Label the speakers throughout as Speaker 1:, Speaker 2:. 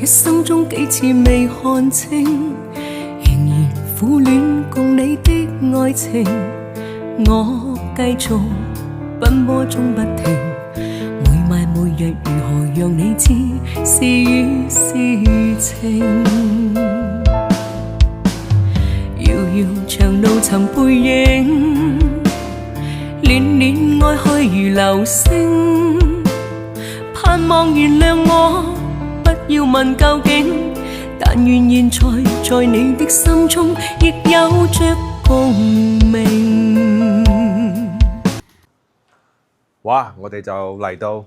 Speaker 1: 一生中幾次未看清，仍然苦戀共你的愛情。我繼續奔波中不停，每晚每日如何讓你知是與是情。遙遙長路尋背影，年年愛去如流星。盼望原諒我，不要問究竟，但願現在你的心中亦有着共鳴。
Speaker 2: 哇！我哋就嚟到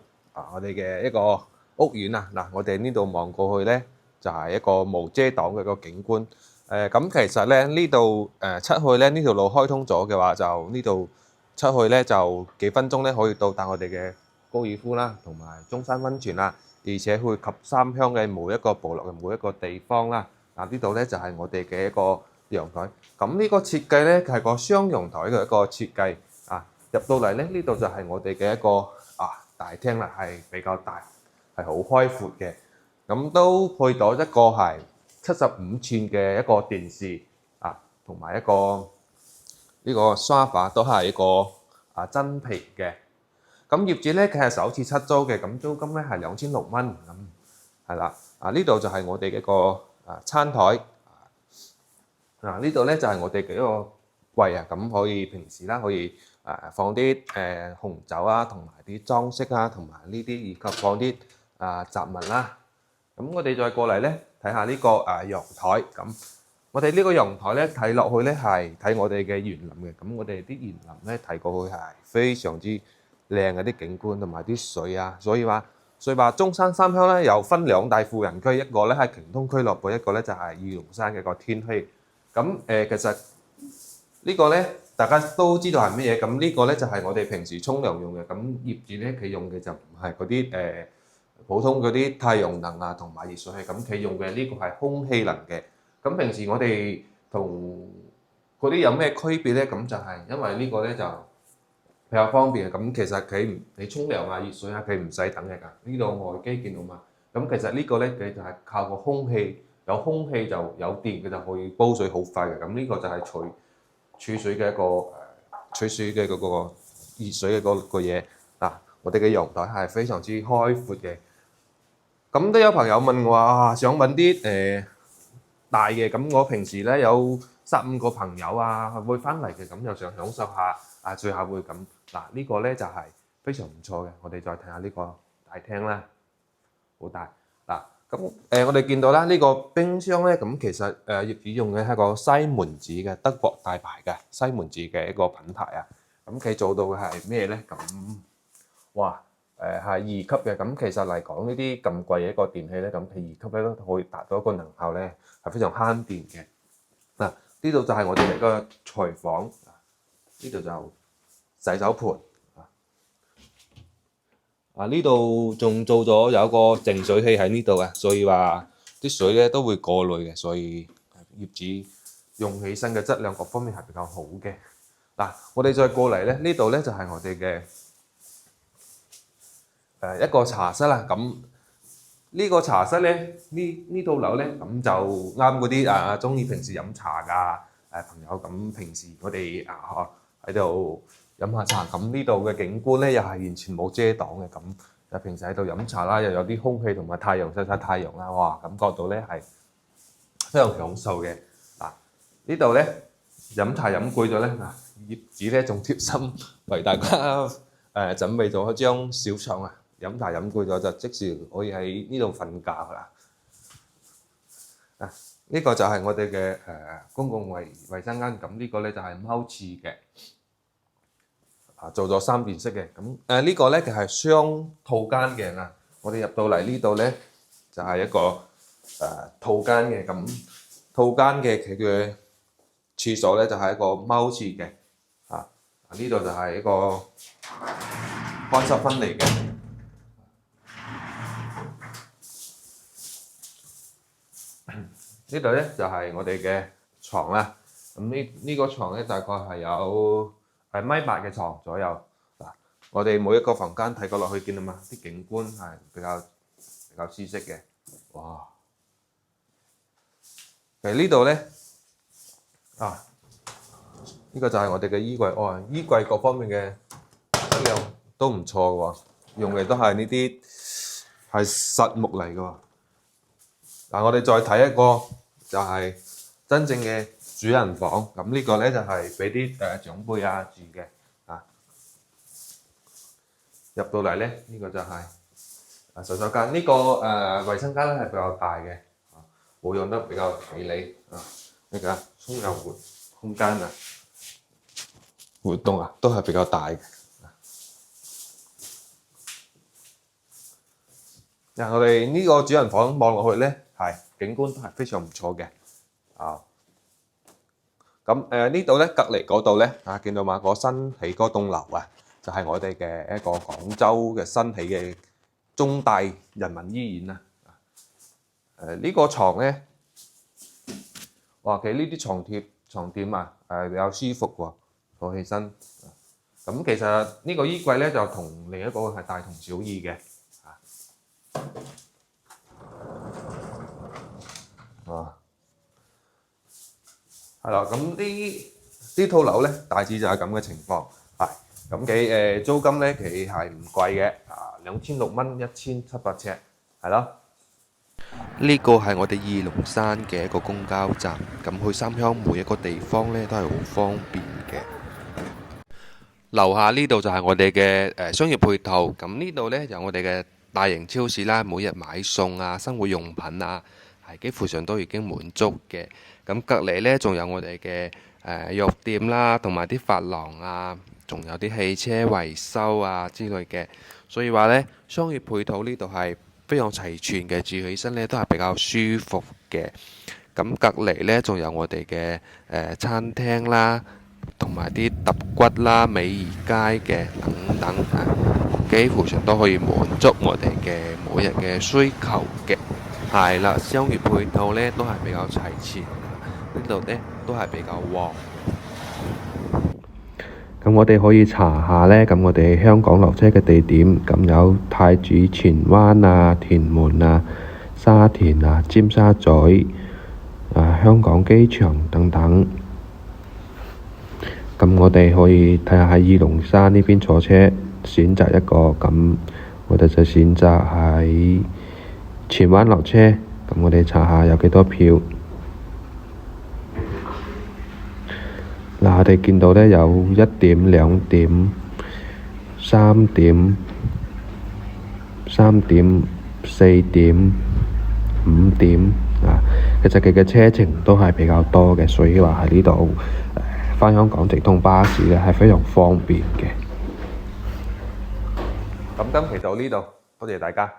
Speaker 2: 我哋嘅一個屋苑啊！嗱，我哋呢度望過去呢，就係一個無遮擋嘅一個景觀。咁其實咧呢度出去咧呢條路開通咗嘅話，就呢度出去咧就幾分鐘咧可以到達我哋嘅高爾夫啦，同埋中山溫泉啦，而且會及三鄉嘅每一個部落嘅每一個地方啦。嗱，呢度咧就係我哋嘅一個陽台。咁呢個設計咧係個雙陽台嘅一個設計啊。入到嚟咧呢度就係我哋嘅一個大廳啦，係比較大，係好開闊嘅。咁都配到一個係75寸嘅一個電視啊，同埋一個呢個沙發都係一個真皮嘅。咁業主咧佢係首次出租嘅，咁租金咧係2600蚊咁係啦。呢度就係我哋嘅一個餐台。呢度咧就係我哋嘅一個櫃啊，咁可以平時啦可以放啲紅酒啊，同埋啲裝飾啊，同埋呢啲以及放啲雜物啦。咁我哋再過嚟咧睇下呢個陽台。咁我哋呢個陽台咧睇落去咧係睇我哋嘅園林嘅。咁我哋啲園林咧睇過去係非常之靚嘅啲景觀同埋啲水啊。所以話中山三鄉咧有分兩大富人區，一個咧係瓊東俱樂部，一個咧就係御龍山嘅一個天禧。咁其實呢個咧大家都知道係乜嘢。咁呢個咧就係我哋平時沖涼用嘅。咁業主咧佢用嘅就唔係嗰啲普通嗰啲太陽能啊同埋熱水器，咁佢用嘅呢個係空氣能嘅。咁平時我哋同嗰啲有咩區別咧？咁就係因為呢個咧就比較方便。咁其實你沖涼啊、熱水啊，佢唔使等嘅㗎。呢度外機見到嘛？咁其實呢個咧佢就係靠個空氣，有空氣就有電，佢就可以煲水好快嘅。咁呢個就係儲水嘅一個儲水嘅嗰個熱水嘅嗰個嘢。我哋嘅陽台係非常之開闊嘅。咁都有朋友問我想揾啲大嘅。咁我平時咧有15個朋友會翻嚟嘅，咁又想享受下聚下會咁。呢個咧就係非常唔錯嘅。我哋再睇下呢個大廳啦，好大。咁我哋見到啦，呢個冰箱咧，咁其實業主用嘅係個西門子嘅德國大牌嘅西門子嘅一個品牌啊。咁佢做到嘅係咩咧？咁係2級嘅。咁其實嚟講呢啲咁貴嘅一個電器咧，咁佢2級咧都可以達到一個能效咧係非常慳電嘅。呢度就係我哋嘅一個廚房，呢度就洗手盆。呢度仲做咗有個淨水器喺呢度嘅，所以話啲水咧都會過濾嘅，所以業主用起身嘅質量各方面係比較好嘅。我哋再過嚟咧，呢度咧就係我哋嘅一個茶室啦。咁呢個茶室咧，呢棟樓咧，咁就啱嗰啲中意平時飲茶㗎朋友。咁平時我哋喺度飲下茶，咁呢度嘅景觀咧又係完全冇遮擋嘅。咁就平時喺度飲茶啦，又有啲空氣同埋太陽曬太陽啦，感覺到咧係非常享受嘅。呢度咧飲茶飲攰咗咧，業主咧仲貼心為大家準備咗一張小床啊。飲茶飲攰咗就即時可以喺呢度瞓覺啦。呢個就係我哋嘅公共衞生間。咁呢個咧就係踎廁嘅。做咗3段式嘅。咁呢個咧就係雙套間嘅。我哋入到嚟呢度咧就係一個套間嘅。咁套間嘅佢嘅廁所咧就係一個踎廁嘅。呢度就係一個乾濕分離嘅。呢度咧就係我哋嘅床啦。咁呢個床咧大概係有1.8米嘅床左右。我哋每一個房間睇過落去見到嘛，啲景觀係比較舒適嘅。哇！其實呢度咧呢個就係我哋嘅衣櫃，衣櫃各方面嘅質量都唔錯嘅喎，用嘅都係呢啲係實木嚟嘅喎。嗱，我哋再睇一個就係真正嘅主人房，咁呢個咧就係俾啲長輩住嘅入到嚟咧，呢個就係洗手間，呢個衞生間咧係比較大嘅，保養得比較企理呢個沖油壺空間活動都係比較大嘅。我哋呢個主人房望落去咧，景觀都係非常唔錯嘅。咁呢度咧隔離嗰度咧見到嘛？嗰新起嗰棟樓就係我哋嘅一個廣州嘅新起嘅中大人民醫院呢個床咧，哇！其實呢啲床墊比較舒服喎，坐起身。咁其實呢個衣櫃咧就同另一個係大同小異嘅。係啦，咁呢套樓咧大致就係咁嘅情況，咁佢租金咧其實係唔貴嘅，2600蚊1700尺，係咯。
Speaker 3: 呢個係我哋二龍山嘅一個公交站，咁去三鄉每一個地方咧都係好方便嘅。樓下呢度就係我哋嘅商業配套，咁呢度咧就我哋嘅大型超市啦，每日買餸生活用品係幾乎上都已經滿足嘅。咁隔離咧仲有我哋嘅藥店啦，同埋啲髮廊仲有啲汽車維修之類嘅。所以話咧，商業配套呢度係非常齊全嘅，住起身咧都係比較舒服嘅。咁隔離咧仲有我哋嘅餐廳啦，同埋啲揼骨啦、美宜街嘅等等幾乎上都可以滿足我哋嘅每日嘅需求嘅。係啦，商業配套咧都係比較齊全，呢度咧都係比較旺。咁我哋可以查下咧，咁我哋香港落車嘅地點，咁有太子荃灣屯門沙田尖沙咀香港機場等等。咁我哋可以睇下喺二龍山呢邊坐車，選擇一個，咁我哋就選擇喺荃灣落車。咁我哋查下有幾多票。嗱，我哋見到咧有1點、2點、3點、4點、5點其實佢嘅車程都係比較多嘅，所以話喺呢度返香港直通巴士咧係非常方便嘅。
Speaker 2: 咁今期到呢度，多謝大家。